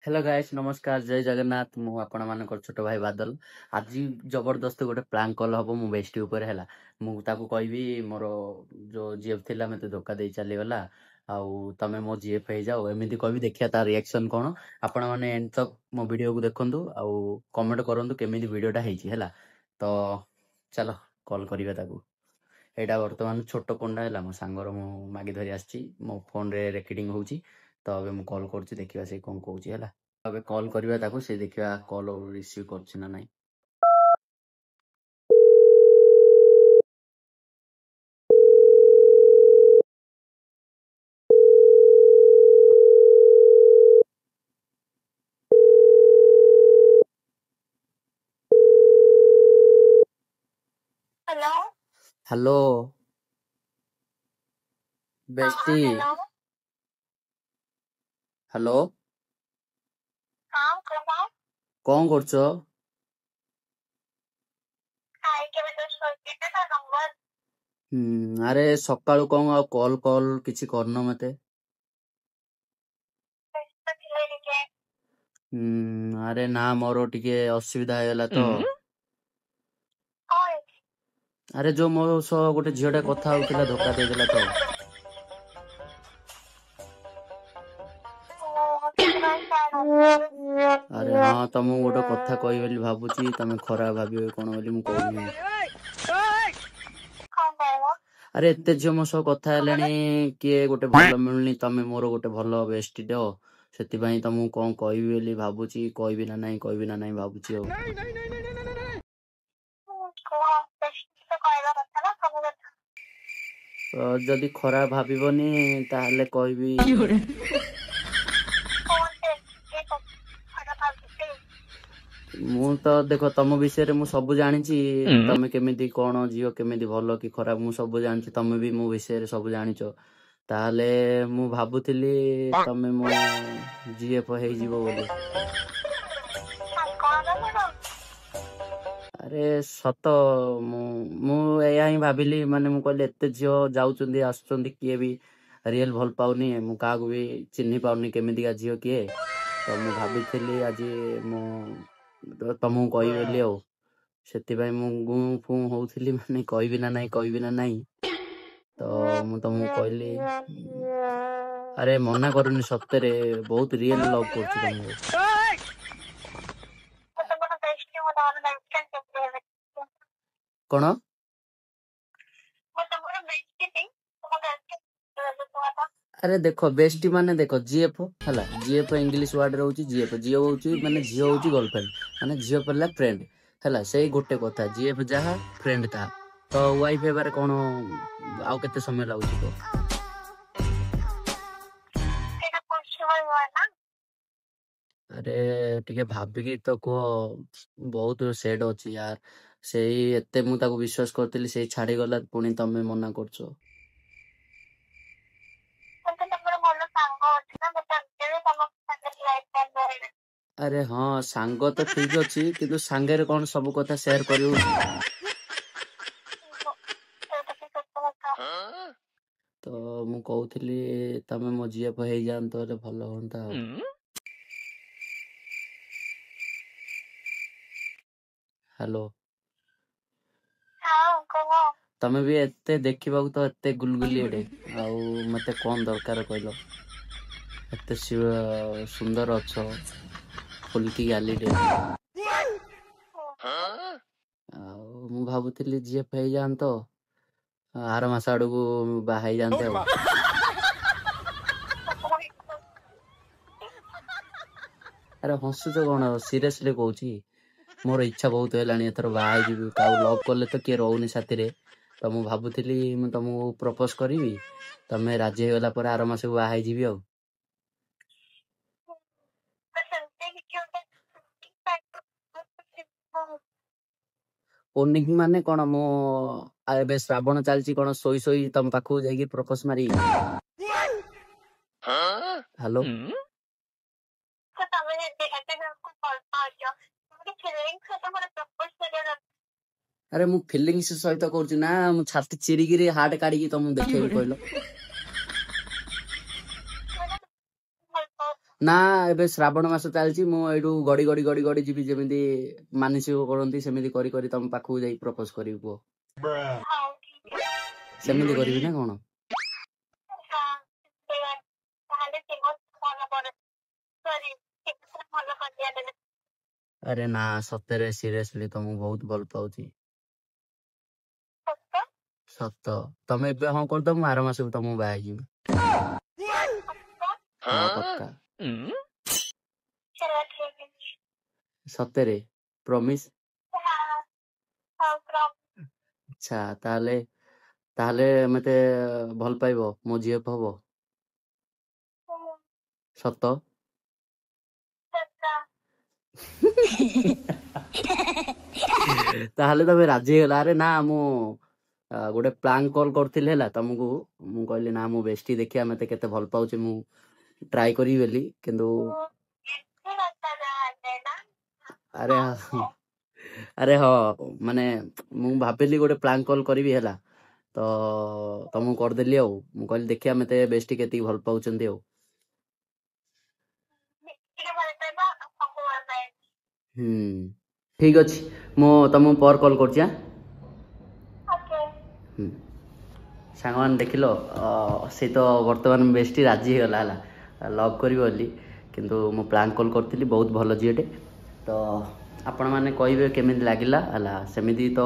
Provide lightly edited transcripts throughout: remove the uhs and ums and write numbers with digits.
Hello guys नमस्कार जय जगन्नाथ मु आपण मानकर छोट भाई बादल आज जबरदस्त गोटे प्लान कल हम मु बेस्टी ऊपर है मु ताको कहबी मोर जो जीएफ थिला मते धोखा दे चली गला आउ तमे मो जीएफ हे जाओ एमिति कहबी देखिया तार रिएक्शन कोन आपण माने एंड तक मो वीडियो को देखंतु आउ कमेंट करंतु केमिति वीडियोटा हेची हैला तो चलो कॉल करिवे ताको एटा वर्तमान छोट कोंडा हैला मो सांगर मु मागी धरि आछि मो फोन रे रेकॉर्डिंग होउची तो अबे मु कॉल करछि देखिबा से कोन कहउची हैला अबे कॉल करिवा ताको से देखिबा कॉल रिसीव करछि ना नाही hello hello bestie hello hello हाँ कहो कोन करछो खाई के भी तो सोचते थे ना नंबर अरे सकाळू कोन आ कॉल कॉल किछि करनो मते तो खिलाई लेके अरे ना मोरो टिके असुविधा हेला तो और अरे जो मो सो गोटे झियोटा कथा होतिला धोखा दे देला तो अरे हाँ तमु गोटे कथा कहि बोली भाबुची तमे खरा भाबियो कोन बोली मु कहूनी अरे एते झियो मो सो कथा हेलेनी किए गोटे भलो मिलनी तमे मोरो गोटे भलो बेस्टी दो सेति पई तमु कोन कहबी बोली भाबुची कहबी ना नाही भाबुची हो जदि खरा भाबिबनी ताहले कहबी मु तो देखो तम विषय मु सब जानिची तमे केमिति कोन जियो केमिति भलो कि खराब मु सब जानिची तमे भी मो विषय सब जानिचो ताहले मु भाबुथिली तमे मो जीएफ हे जीवो बोली अरे सत मु एया ही भाबिली माने मु कहले एते जियो जाउचुंदी आसुचुंदी किए भी रियल भल पाउनी मु कागु भी चिन्हि पाउनी केमिति का जियो किए तो मु भाबिथिली आज मु तमु कहि बोली आ सेति भाई मु गु फु होउथिली माने कहबी ना नाही तो मु तमु कहली अरे मना करूनी सत्तरे बहुत रियल लव करछि तमु कोन अरे देखो बेस्टी माने देखो जीएफ हला जीएफ इंग्लिश वर्ड रहउची जीएफ जियो होउची माने जियो होउची गर्लफ्रेंड माने जियो परला फ्रेंड हला सेही गोटे कथा जीएफ जहा फ्रेंड ता तो वाइफ हेबारे कोन आउ केते समय लागुची तो अरे टिके भाबिकी तो को बहुत सेड अछि यार सेही एते मु ताको विश्वास करतिली सेही छाडी गला पुनी तमे मना करछो अरे हाँ सांग तो ठीक अछि किंतु सांगेरे कोन सब कथा शेयर करिउ तो मु कहउथिली तमे मो जीएफ हे जान तो भलो होंता हेलो तमे भी एते देखिबा तो एते गुलगुली एडे आउ मते कोन दरकार कहलो एते सुंदर अछो फुलकी गाली डे मु भाबुथिली जीएफ हे जान तो आर मास आडू बाहाई जानते हो अरे हसुच कौन सीरियसली कहूची मोर इच्छा बहुत है एथर बाहाई जीवी का लव कले तो किए रोनी साथी तो मु भाबुथिली मु तुमको प्रपोज करी तमे राजी हो गला पर आर मास को बाहाई जीवी आ ओनिंग माने कोन मो एबे श्रावण चलची कोन सोई सोई तम पाखु जाई प्रपोज मारी हेलो अरे मु फीलिंग्स सहित करछि ना मु छाती चिरिगिरी हार्ट काढी तुम देखेबी कहलो ନା ଏବେ ଶ୍ରାବଣ ମାସ ଚାଲିଛି ମୁଁ ଏଇଠୁ ଗଡି ଗଡି ଗଡି ଗଡି ଯିବି ଯେମିତି ମାନସିକ କରନ୍ତି ସେମିତି କରି କରି ତମ ପାଖକୁ ଯାଇ ପ୍ରପୋଜ କରିବି କୁହ ହଉ ଠିକ ଅଛି। ସେମିତି କରିବି ନା କଣ ହଁ ତାହେଲେ ଠିକ ଭଲ ପଡେ ସରି ଠିକ ଭଲ କରିଦିଆ ଦେବେ। ଆରେ ନା ସତରେ ସିରିୟସଲି ତମକୁ ବହୁତ ଭଲ ପାଉଛି ସତ ସତ ତମେ ଏବେ ହଁ କରିଦବ ମୁଁ ଆର ମାସକୁ ତମକୁ ବାହା ହେଇଯିବି ହଁ ପକ୍କା चलो ठीक है। ସତରେ ପ୍ରମିସ हाँ हाँ प्रॉब्लम। ଆଚ୍ଛା ତାହେଲେ ତାହେଲେ ମତେ ଭଲ ପାଇବ ମୋ ଝିଅ ହବ ସତ सत्ता ତାହେଲେ ତମେ ରାଜି ହେଇଗଲା ଆରେ ନା ମୁଁ ଗୋଟେ ପ୍ଲାନ୍ କଲ୍ କରିଥିଲି ହେଲା ତମକୁ ମୁଁ କହିଲି ନା ମୁଁ ବେଷ୍ଟି ଦେଖିବା ମତେ କେତେ ଭଲ ପାଉଛି ମୁଁ ଟ୍ରାଏ କରିବି ବୋଲି କିନ୍ତୁ ये लगता है ना ଆରେ ଆରେ ହଁ ମାନେ ମୁଁ ଭାବିଲି ଗୋଟେ ପ୍ଲାନ୍ କଲ୍ କରିବି ହେଲା ତ ତମକୁ କରିଦେଲି ଆଉ ମୁଁ କହିଲି ଦେଖିବା ମତେ ବେଷ୍ଟି କେତିକି ଭଲ ପାଉଛନ୍ତି ଆଉ ये बोलते हैं ना आपको बोलना है। ଠିକ୍ ଅଛି ମୁଁ ତମକୁ ପର କଲ୍ କରୁଛି ଆଁ ओके ସାଙ୍ଗମାନେ ଦେଖିଲ ସେ ତ ବର୍ତ୍ତମାନ ବେଷ୍ଟି ରାଜି ହେଇଗଲା ହେଲା ଲଭ୍ କରିବ ବୋଲି କିନ୍ତୁ ମୁଁ ପ୍ଲାନ୍ କଲ୍ କରିଥିଲି ବହୁତ ଭଲ ଝିଅଟେ ତ ଆପଣମାନେ କହିବେ କେମିତି ଲାଗିଲା ହେଲା ସେମିତି ତ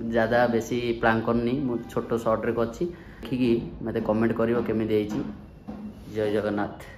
ज़्यादा ବେଶୀ ପ୍ଲାନ୍ କରିନି ମୁଁ ଛୋଟ ସର୍ଟରେ କରିଛି ଦେଖିକି ମୋତେ କମେଣ୍ଟ କରିବ କେମିତି ହେଇଛି ଜୟ ଜଗନ୍ନାଥ